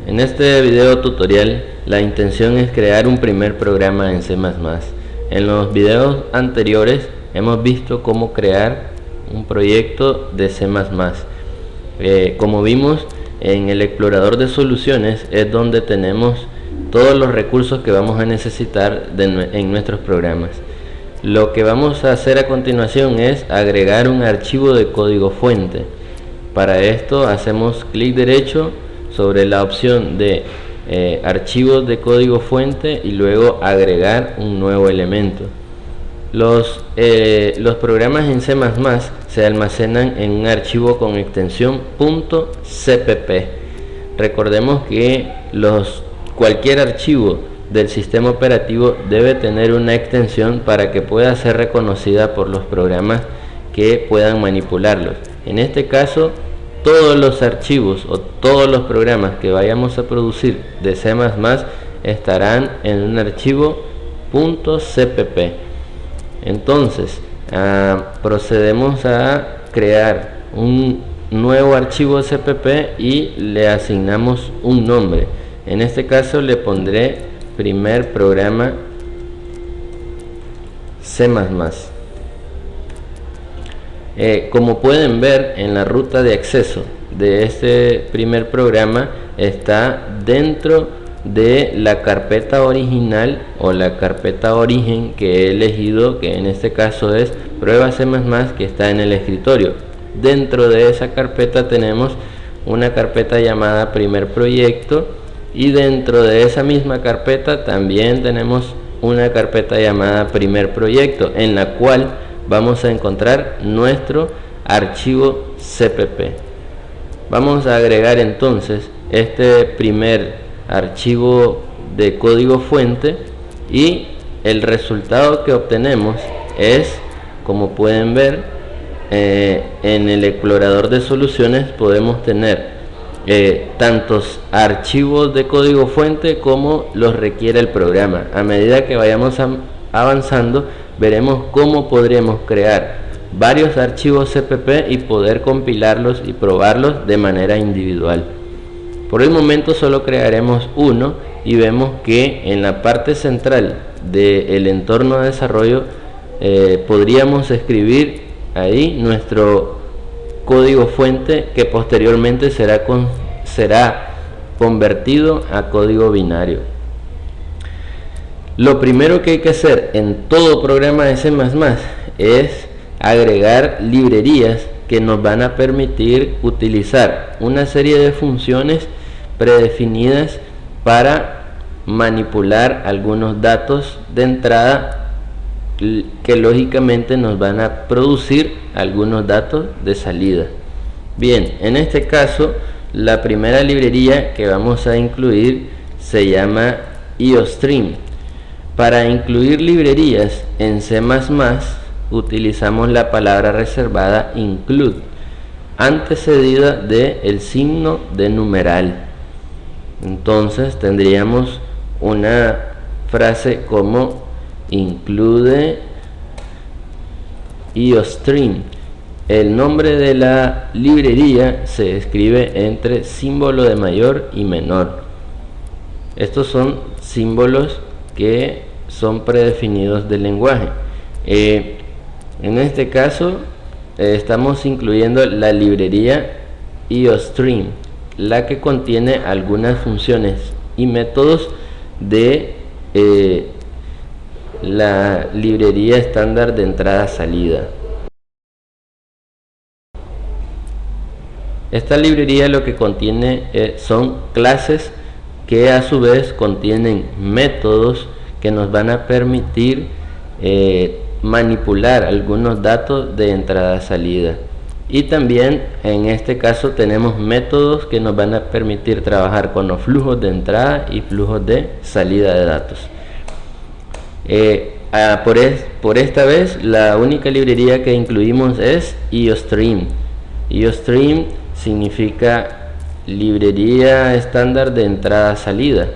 En este video tutorial la intención es crear un primer programa en C++. En los videos anteriores hemos visto cómo crear un proyecto de C++. Como vimos, en el explorador de soluciones es donde tenemos todos los recursos que vamos a necesitar en nuestros programas. Lo que vamos a hacer a continuación es agregar un archivo de código fuente. Para esto hacemos clic derecho sobre la opción de archivos de código fuente y luego agregar un nuevo elemento. Los programas en C++ se almacenan en un archivo con extensión .cpp. Recordemos que cualquier archivo del sistema operativo debe tener una extensión para que pueda ser reconocida por los programas que puedan manipularlos. En este caso, todos los archivos o todos los programas que vayamos a producir de C++ estarán en un archivo .cpp. Entonces procedemos a crear un nuevo archivo cpp y le asignamos un nombre. En este caso le pondré primer programa C++. Como pueden ver, en la ruta de acceso de este primer programa está dentro de la carpeta original o la carpeta origen que he elegido, que en este caso es prueba C++, que está en el escritorio. Dentro de esa carpeta tenemos una carpeta llamada primer proyecto, y dentro de esa misma carpeta también tenemos una carpeta llamada primer proyecto, en la cual vamos a encontrar nuestro archivo cpp. Vamos a agregar entonces este primer archivo de código fuente y el resultado que obtenemos es, como pueden ver, en el explorador de soluciones podemos tener tantos archivos de código fuente como los requiere el programa. A medida que vayamos avanzando, veremos cómo podremos crear varios archivos cpp y poder compilarlos y probarlos de manera individual. Por el momento solo crearemos uno y vemos que en la parte central del entorno de desarrollo podríamos escribir ahí nuestro código fuente, que posteriormente será convertido a código binario. Lo primero que hay que hacer en todo programa de C++ es agregar librerías que nos van a permitir utilizar una serie de funciones predefinidas para manipular algunos datos de entrada que lógicamente nos van a producir algunos datos de salida. Bien, en este caso la primera librería que vamos a incluir se llama IOStream. Para incluir librerías en C++ utilizamos la palabra reservada include, antecedida del signo de numeral. Entonces tendríamos una frase como include IOStream. El nombre de la librería se escribe entre símbolo de mayor y menor. Estos son símbolos que son predefinidos del lenguaje. En este caso estamos incluyendo la librería IOStream, la que contiene algunas funciones y métodos de la librería estándar de entrada-salida. Esta librería lo que contiene son clases que a su vez contienen métodos que nos van a permitir manipular algunos datos de entrada-salida. Y también en este caso tenemos métodos que nos van a permitir trabajar con los flujos de entrada y flujos de salida de datos. Por esta vez la única librería que incluimos es IOStream. IOStream significa librería estándar de entrada-salida.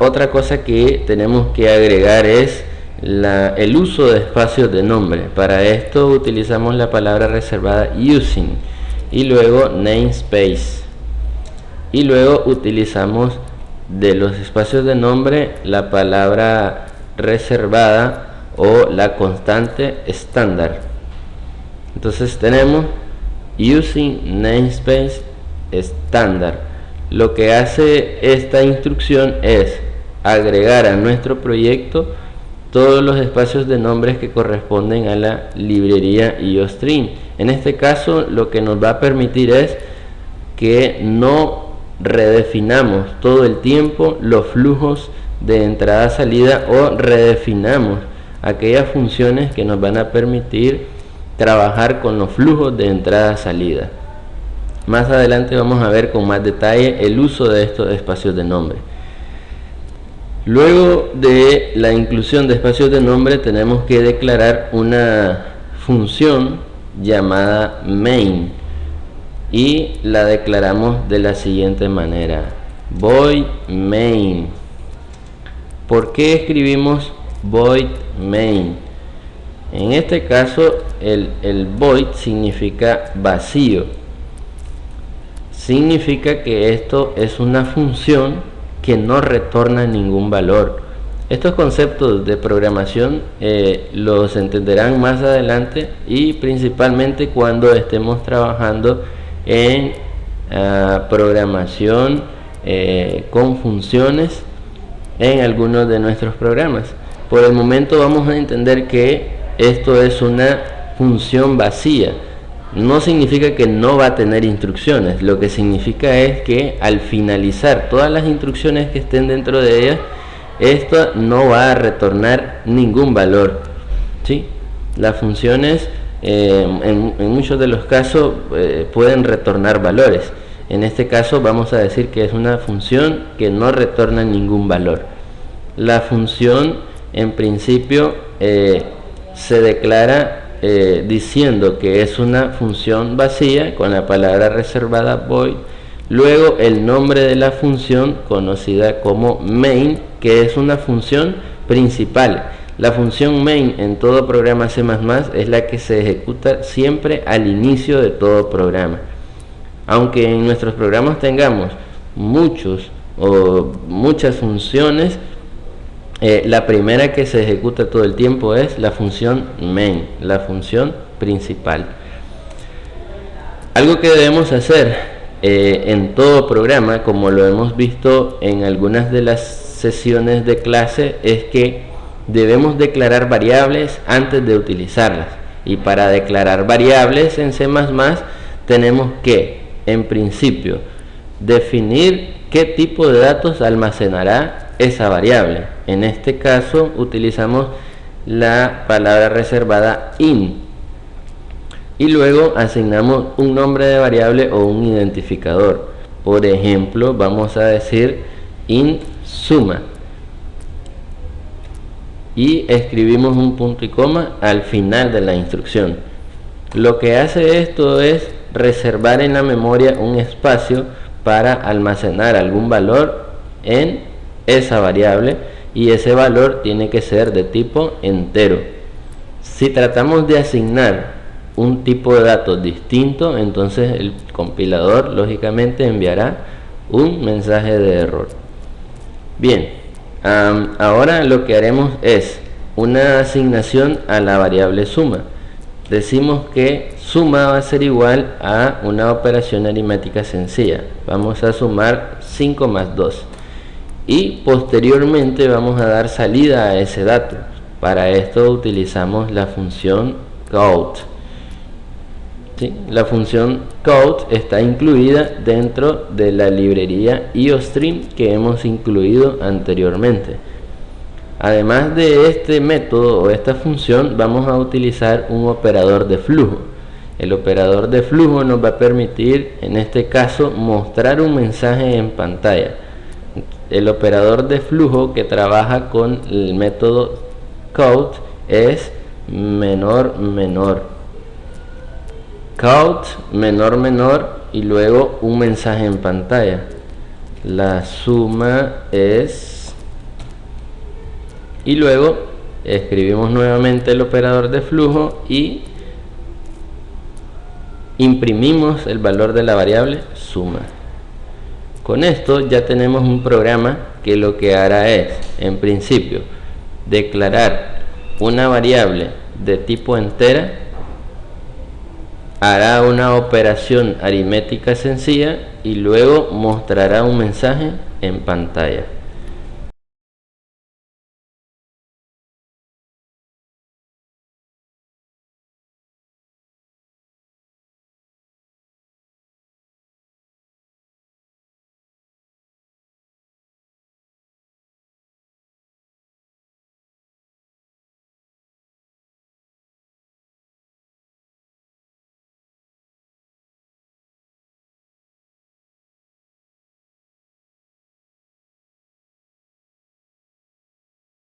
Otra cosa que tenemos que agregar es el uso de espacios de nombre. Para esto utilizamos la palabra reservada using y luego namespace. y luego utilizamos de los espacios de nombre la palabra reservada o la constante estándar. Entonces tenemos using namespace estándar. Lo que hace esta instrucción es agregar a nuestro proyecto todos los espacios de nombres que corresponden a la librería IOStream. En este caso lo que nos va a permitir es que no redefinamos todo el tiempo los flujos de entrada-salida o redefinamos aquellas funciones que nos van a permitir trabajar con los flujos de entrada-salida. Más adelante vamos a ver con más detalle el uso de estos espacios de nombre. Luego de la inclusión de espacios de nombre tenemos que declarar una función llamada main y la declaramos de la siguiente manera: void main. ¿Por qué escribimos void main? En este caso el void significa vacío, significa que esto es una función que no retorna ningún valor. Estos conceptos de programación los entenderán más adelante y principalmente cuando estemos trabajando en programación con funciones en algunos de nuestros programas. Por el momento vamos a entender que esto es una función vacía. No significa que no va a tener instrucciones, lo que significa es que al finalizar todas las instrucciones que estén dentro de ella, esto no va a retornar ningún valor, ¿sí? Las funciones en muchos de los casos pueden retornar valores. En este caso vamos a decir que es una función que no retorna ningún valor. La función en principio se declara diciendo que es una función vacía con la palabra reservada void, luego el nombre de la función conocida como main, que es una función principal. La función main en todo programa C++ es la que se ejecuta siempre al inicio de todo programa. Aunque en nuestros programas tengamos muchas funciones, la primera que se ejecuta todo el tiempo es la función main, la función principal. Algo que debemos hacer en todo programa, como lo hemos visto en algunas de las sesiones de clase, es que debemos declarar variables antes de utilizarlas. Y para declarar variables en C++ tenemos que, en principio, definir qué tipo de datos almacenará esa variable. En este caso utilizamos la palabra reservada in y luego asignamos un nombre de variable o un identificador. Por ejemplo, vamos a decir int suma y escribimos un punto y coma al final de la instrucción. Lo que hace esto es reservar en la memoria un espacio para almacenar algún valor en esa variable, y ese valor tiene que ser de tipo entero. Si tratamos de asignar un tipo de datos distinto, entonces el compilador lógicamente enviará un mensaje de error. Bien, ahora lo que haremos es una asignación a la variable suma. Decimos que suma va a ser igual a una operación aritmética sencilla. Vamos a sumar 5 más 2. Y posteriormente vamos a dar salida a ese dato. Para esto utilizamos la función count. ¿Sí? La función count está incluida dentro de la librería IOStream que hemos incluido anteriormente. Además de este método o esta función, vamos a utilizar un operador de flujo. El operador de flujo nos va a permitir, en este caso, mostrar un mensaje en pantalla. El operador de flujo que trabaja con el método count es menor menor. Count menor menor y luego un mensaje en pantalla. La suma es, y luego escribimos nuevamente el operador de flujo y imprimimos el valor de la variable suma. Con esto ya tenemos un programa que lo que hará es, en principio, declarar una variable de tipo entera, hará una operación aritmética sencilla y luego mostrará un mensaje en pantalla.